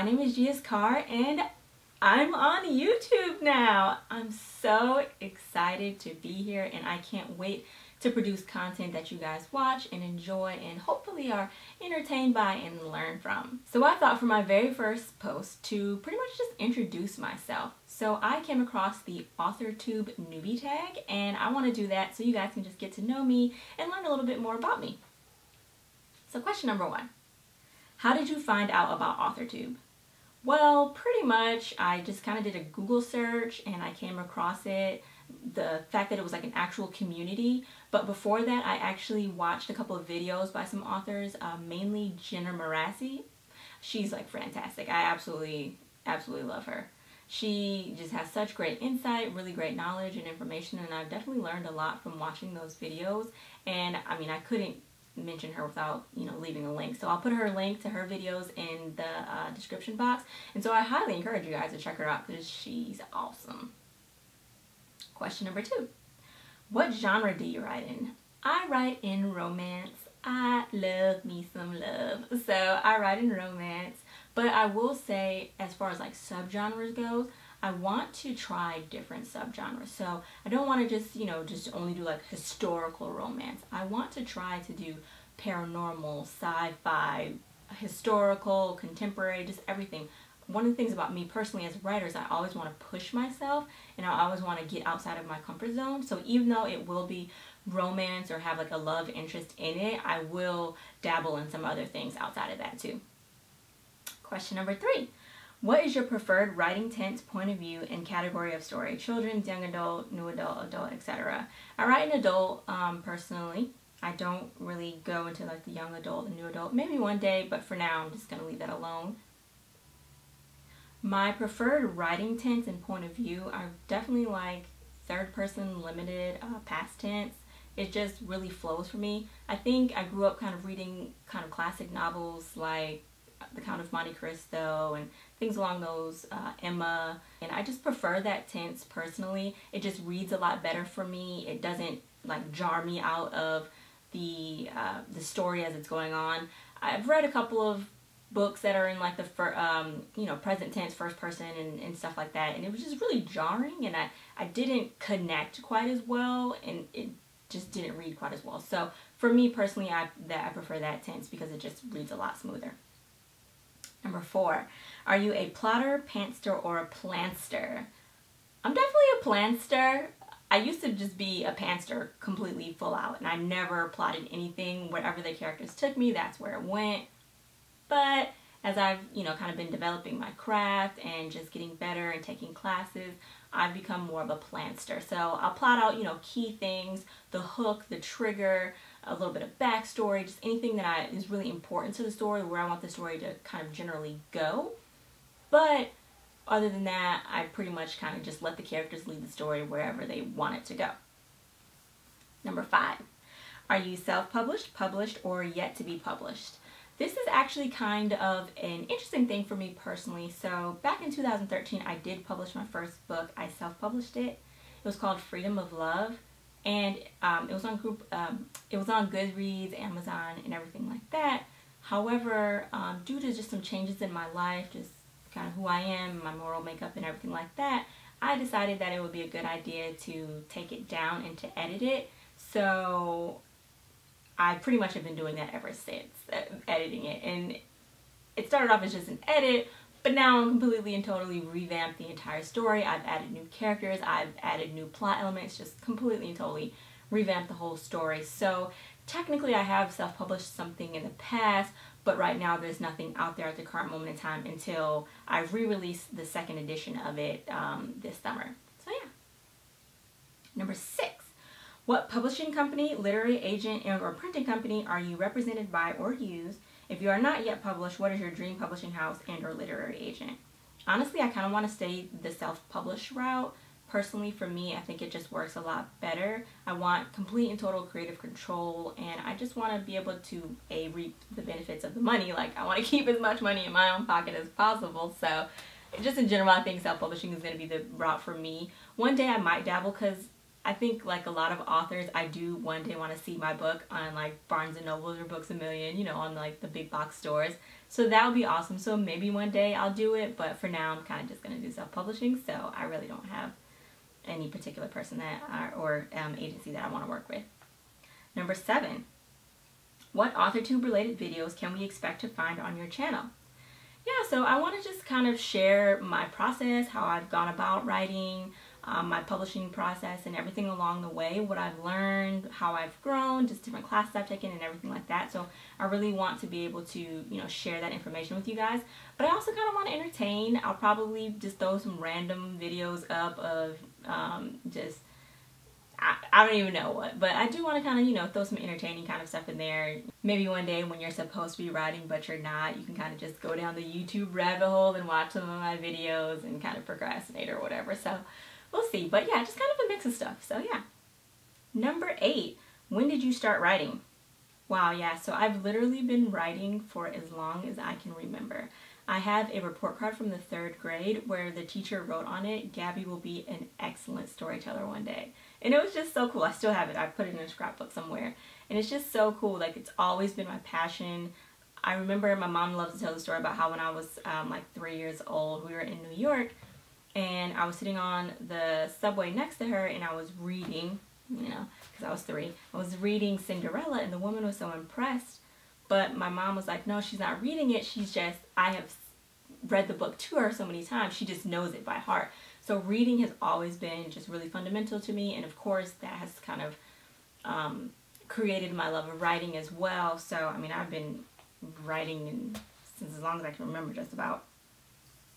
My name is Gia's Car and I'm on YouTube now. I'm so excited to be here and I can't wait to produce content that you guys watch and enjoy and hopefully are entertained by and learn from. So I thought for my very first post to pretty much just introduce myself. So I came across the Authortube Newbie Tag and I want to do that so you guys can just get to know me and learn a little bit more about me. So question number 1. How did you find out about Authortube? Well, pretty much I just kind of did a Google search and I came across it. The fact that it was like an actual community, but before that I actually watched a couple of videos by some authors, mainly Jenna Marassi. She's like fantastic. I absolutely love her. She just has such great insight, really great knowledge and information, and I've definitely learned a lot from watching those videos. And I mean, I couldn't mention her without, leaving a link. So I'll put her link to her videos in the description box. And so I highly encourage you guys to check her out because she's awesome. Question number 2. What genre do you write in? I write in romance. I love me some love. So I write in romance, but I will say as far as like subgenres goes, I want to try different subgenres. So I don't want to just, just only do like historical romance. I want to try to do paranormal, sci-fi, historical, contemporary, just everything. One of the things about me personally as a writer is I always want to push myself and I always want to get outside of my comfort zone. So even though it will be romance or have like a love interest in it, I will dabble in some other things outside of that too. Question number 3. What is your preferred writing tense, point of view, and category of story? Children's, young adult, new adult, etc. I write in adult personally. I don't really go into like the young adult and new adult. Maybe one day, but for now I'm just going to leave that alone. My preferred writing tense and point of view, I definitely like third person limited past tense. It just really flows for me. I think I grew up kind of reading kind of classic novels like The Count of Monte Cristo and things along those, Emma, and I just prefer that tense personally. It just reads a lot better for me. It doesn't like jar me out of the story as it's going on. I've read a couple of books that are in like the present tense, first person and stuff like that, and it was just really jarring and I didn't connect quite as well and it just didn't read quite as well. So for me personally, I prefer that tense because it just reads a lot smoother. Number 4, are you a plotter, pantster, or a planster? I'm definitely a planster. I used to just be a pantster completely full out and I never plotted anything. Wherever the characters took me, that's where it went. But as I've, kind of been developing my craft and just getting better and taking classes, I've become more of a planster. So I'll plot out, key things, the hook, the trigger, a little bit of backstory, just anything that is really important to the story, where I want the story to kind of generally go. But other than that, I pretty much kind of just let the characters lead the story wherever they want it to go. Number 5, are you self-published, published, or yet to be published? This is actually kind of an interesting thing for me personally. So back in 2013, I did publish my first book. I self-published it. It was called Freedom of Love, and it was on Goodreads, Amazon, and everything like that. However, due to just some changes in my life, just kind of who I am, my moral makeup, and everything like that, I decided that it would be a good idea to take it down and to edit it. So I pretty much have been doing that ever since, editing it, and it started off as just an edit, but now I'm completely and totally revamped the entire story. I've added new characters, I've added new plot elements, just completely and totally revamped the whole story. So technically I have self-published something in the past, but right now there's nothing out there at the current moment in time until I re-release the second edition of it this summer. So yeah. Number 6. What publishing company, literary agent, or printing company are you represented by or use? If you are not yet published, what is your dream publishing house and or literary agent? Honestly, I kind of want to stay the self-published route. Personally, for me, I think it just works a lot better. I want complete and total creative control, and I just want to be able to reap the benefits of the money. Like, I want to keep as much money in my own pocket as possible. So just in general, I think self-publishing is going to be the route for me. One day I might dabble because I think like a lot of authors, I do one day want to see my book on like Barnes & Noble or Books A Million, you know, on like the big box stores. So that would be awesome. So maybe one day I'll do it, but for now I'm kind of just going to do self-publishing. So I really don't have any particular person that or agency that I want to work with. Number 7, what Authortube related videos can we expect to find on your channel? Yeah, so I want to just kind of share my process, how I've gone about writing, my publishing process and everything along the way, what I've learned, how I've grown, just different classes I've taken and everything like that. So I really want to be able to, you know, share that information with you guys. But I also kind of want to entertain. I'll probably just throw some random videos up of I don't even know what, but I do want to kind of, you know, throw some entertaining kind of stuff in there. Maybe one day when you're supposed to be writing but you're not, you can kind of just go down the YouTube rabbit hole and watch some of my videos and kind of procrastinate or whatever. So we'll see. But yeah, just kind of a mix of stuff. So yeah. Number 8, when did you start writing? Wow, yeah, so I've literally been writing for as long as I can remember. I have a report card from the 3rd grade where the teacher wrote on it, Gabby will be an excellent storyteller one day. And it was just so cool. I still have it. I put it in a scrapbook somewhere. And it's just so cool. Like, it's always been my passion. I remember my mom loves to tell the story about how when I was like 3 years old, we were in New York and I was sitting on the subway next to her and I was reading, you know, because I was 3. I was reading Cinderella and the woman was so impressed. But my mom was like, no, she's not reading it. She's just, I have read the book to her so many times. She just knows it by heart. So reading has always been just really fundamental to me. And of course, that has kind of created my love of writing as well. So, I mean, I've been writing since as long as I can remember, just about.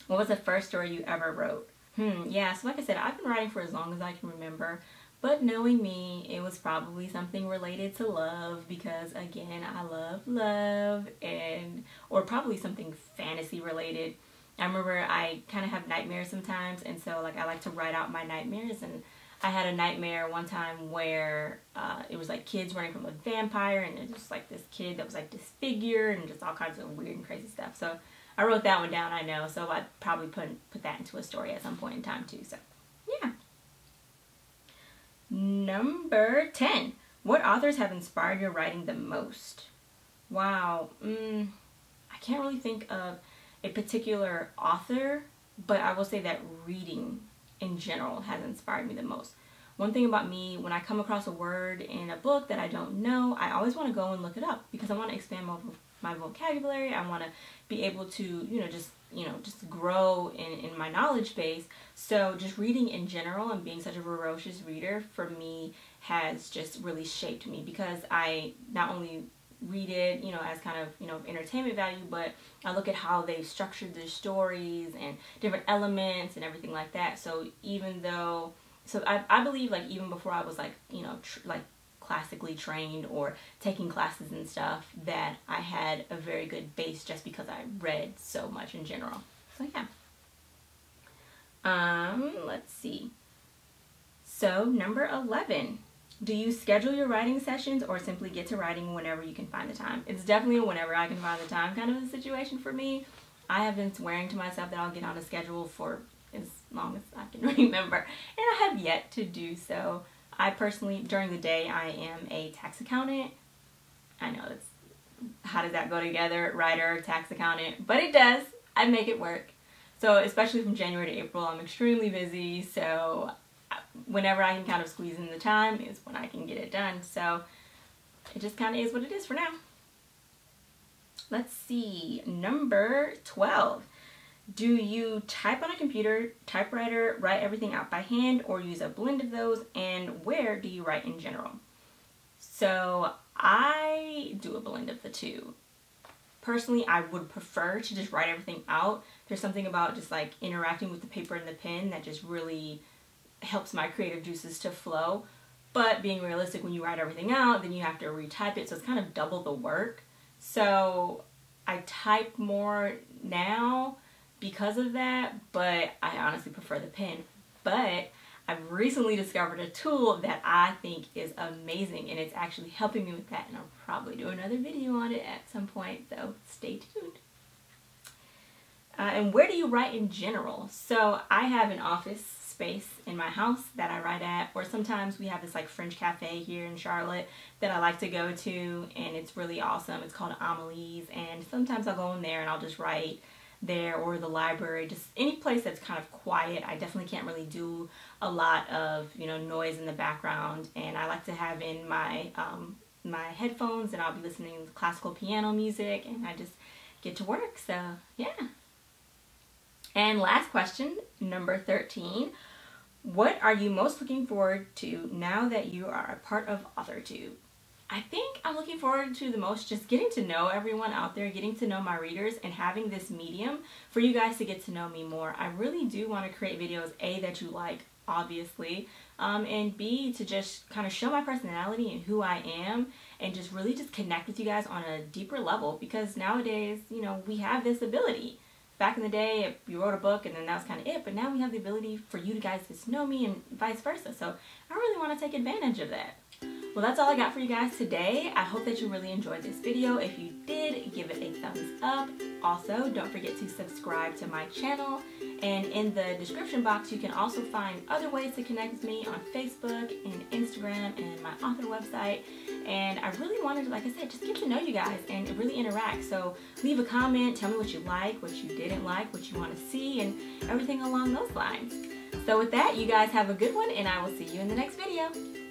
What was the first story you ever wrote? Yeah, so like I said, I've been writing for as long as I can remember. But knowing me, it was probably something related to love because, again, I love love, or probably something fantasy related. I remember I kind of have nightmares sometimes, and so like I like to write out my nightmares. And I had a nightmare one time where it was like kids running from a vampire, and it was like this kid that was like disfigured and just all kinds of weird and crazy stuff. So I wrote that one down, I know, so I'd probably put that into a story at some point in time too. So yeah. Number 10. What authors have inspired your writing the most? Wow. I can't really think of a particular author, but I will say that reading in general has inspired me the most. One thing about me, when I come across a word in a book that I don't know, I always want to go and look it up because I want to expand my vocabulary. I want to be able to, just grow in my knowledge base. So just reading in general and being such a voracious reader for me has just really shaped me because I not only read it, as kind of, entertainment value, but I look at how they've structured their stories and different elements and everything like that. So I believe, like, even before I was like, classically trained or taking classes and stuff, that I had a very good base just because I read so much in general. So yeah. Let's see. So number 11. Do you schedule your writing sessions or simply get to writing whenever you can find the time? It's definitely a whenever I can find the time kind of a situation for me. I have been swearing to myself that I'll get on a schedule for as long as I can remember, and I have yet to do so. I personally, during the day, I am a tax accountant. I know that's, how does that go together? Writer, tax accountant, but it does. I make it work. So especially from January to April, I'm extremely busy. So whenever I can kind of squeeze in the time is when I can get it done. So it just kind of is what it is for now. Let's see, number 12. Do you type on a computer, typewriter, write everything out by hand, or use a blend of those? And where do you write in general? So I do a blend of the two. Personally, I would prefer to just write everything out. There's something about just like interacting with the paper and the pen that just really helps my creative juices to flow. But being realistic, when you write everything out, then you have to retype it, so it's kind of double the work. So I type more now because of that, but I honestly prefer the pen. But I've recently discovered a tool that I think is amazing, and it's actually helping me with that, and I'll probably do another video on it at some point, so stay tuned. And where do you write in general? So I have an office space in my house that I write at, or sometimes we have this like French cafe here in Charlotte that I like to go to, and it's really awesome. It's called Amelie's, and sometimes I'll go in there and I'll just write there, or the library, just any place that's kind of quiet. I definitely can't really do a lot of, you know, noise in the background, and I like to have in my my headphones, and I'll be listening to classical piano music, and I just get to work. So yeah. And last question, number 13. What are you most looking forward to now that you are a part of Authortube? I think I'm looking forward to the most just getting to know everyone out there, getting to know my readers, and having this medium for you guys to get to know me more. I really do want to create videos, A, that you like, obviously, and B, to just kind of show my personality and who I am, and just really just connect with you guys on a deeper level, because nowadays, you know, we have this ability. Back in the day, you wrote a book and then that was kind of it, but now we have the ability for you guys to know me and vice versa. So I really want to take advantage of that. Well, that's all I got for you guys today. I hope that you really enjoyed this video. If you did, give it a thumbs up. Also, don't forget to subscribe to my channel. And in the description box, you can also find other ways to connect with me on Facebook and Instagram and my author website. And I really wanted to, like I said, just get to know you guys and really interact. So leave a comment, tell me what you like, what you didn't like, what you want to see, and everything along those lines. So with that, you guys have a good one, and I will see you in the next video.